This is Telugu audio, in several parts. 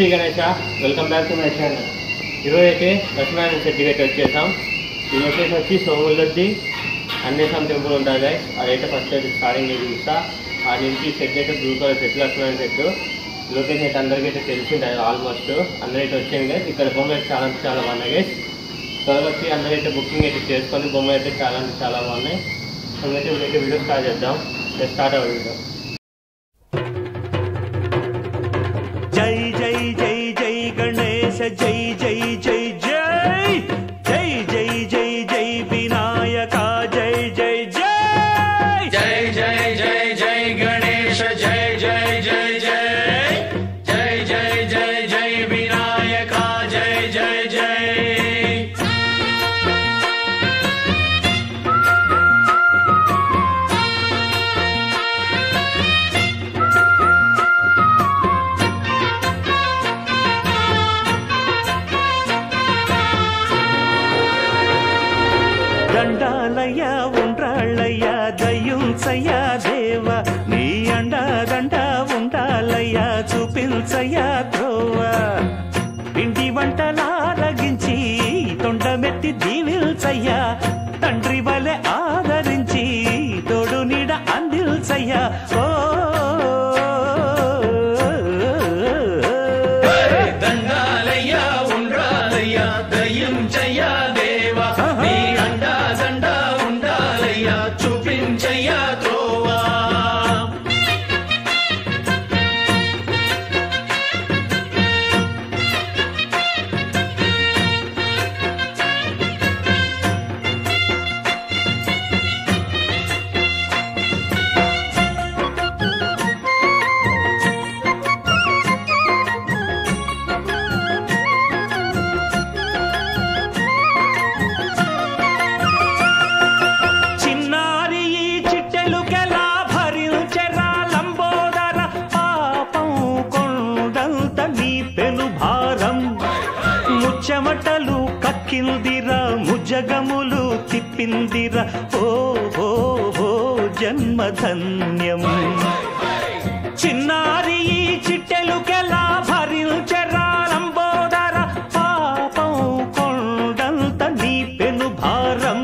Shri Ganesha, welcome back to my channel. ఈరోజు అయితే లక్ష్మీనారాయణ షెడ్కి అయితే వచ్చేసాం. ఈ లొకేషన్ వచ్చి సోములద్ది అన్నేసాం టెంపుల్ ఉంటుంది గైస్. అదైతే ఫస్ట్ అయితే స్టార్టింగ్ నేను చూస్తా. ఆ నుంచి షెడ్ అయితే blue colour shed, Lakshminarayana shed. Location అయితే అందరికీ అయితే తెలిసింది ఆల్మోస్ట్. అందరైతే వచ్చాను గైస్. ఇక్కడ బొమ్మలు అయితే చాలా బాగున్నాయి గైస్. త్వరగా వచ్చి అందరైతే బుకింగ్ అయితే చేసుకొని బొమ్మలు అయితే చాలా బాగున్నాయి. అయితే వీడియో స్టార్ట్ చేద్దాం. స్టార్ట్ అవ్వ వీడియో. జై జై జై జై గణేశ జై జై జై జై జై జై జై జై వినాయక జై జై జై జై జై జై జై గణేశ జై జై జై జై జై జై జై జై వినాయక జై జై జై. దండాలయ ఉండ్రాళ్ళయ్య దయుంచయ్య దేవ నీ అండ దండ ఉండాలయ్య చూపించయ్య త్రోవ పిండి వంటలారగించి తొండమెత్తి దీవిల్చయ్య తండ్రి వలె ఆదరించి తోడు నీడ అందిల్చయ్య. ఓ దండాలయ్య ఉండ్రాలయ్య దయించయ్య దేవ నీ అండా దండ ఉండాలయ్య చూపించయ్య త్రోవా. చెమటలు కక్కిందిరా ముజగములు తిప్పిందిరా ఓ ఓ ఓ జన్మధన్యం. చిన్నారి ఈ చిట్టెలుకెలా భరించెరా లంబోదర పాపం కొండంత నీ పెను భారం.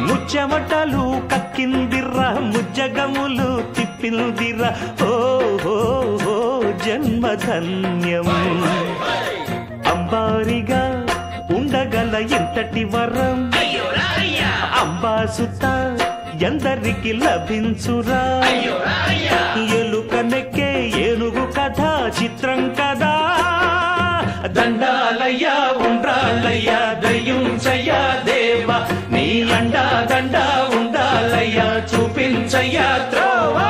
ముచ్చెమటలు కక్కిందిరా ముజగములు తిప్పిందిరా ఓ ఓ ఓ జన్మధన్యం. అంబారిగా ఉండగల ఎంతటి వరం అంబాసుత ఎందరికి లభించురా. ఎలుక నెక్కే ఏనుగు కథ చిత్రం కదా. దండాలయ్య ఉండ్రాలయ్య దయుంచయ్య దేవ నీ అండా దండ ఉండాలయ్య చూపించయ్య త్రోవా.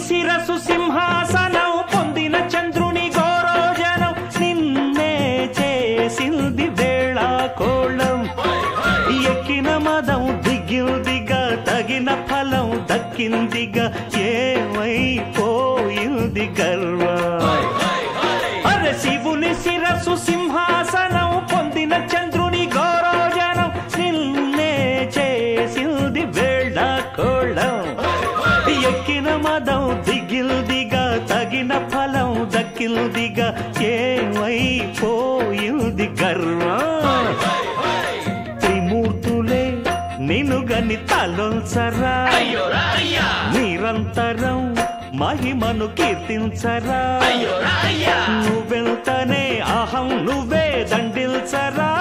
శిరసు సింహాసనం పొందిన చంద్రుని గౌరోజనం నిన్నే చేసింది వేళ కోళం. ఎక్కిన మదం దిగిందిగా తగిన ఫలం దక్కిందిగా ఏమైపోయింది గర్వం. అరే శివుని శిరసు సింహాసనం పొందిన చంద్రుని గౌరోజనం నిన్నే చేసింది వేళ కోళం. ఎక్కిన మదం దిగిల్దిగా తగిన ఫలం దక్కిల్దిగా ఏమైపోయింది గర్వం. త్రిమూర్తులే నిన్ను గని తలొల్చరా నిరంతరం మహిమను కీర్తించరా. నువ్వెంతనే అహం నువ్వే దండిల్చరా.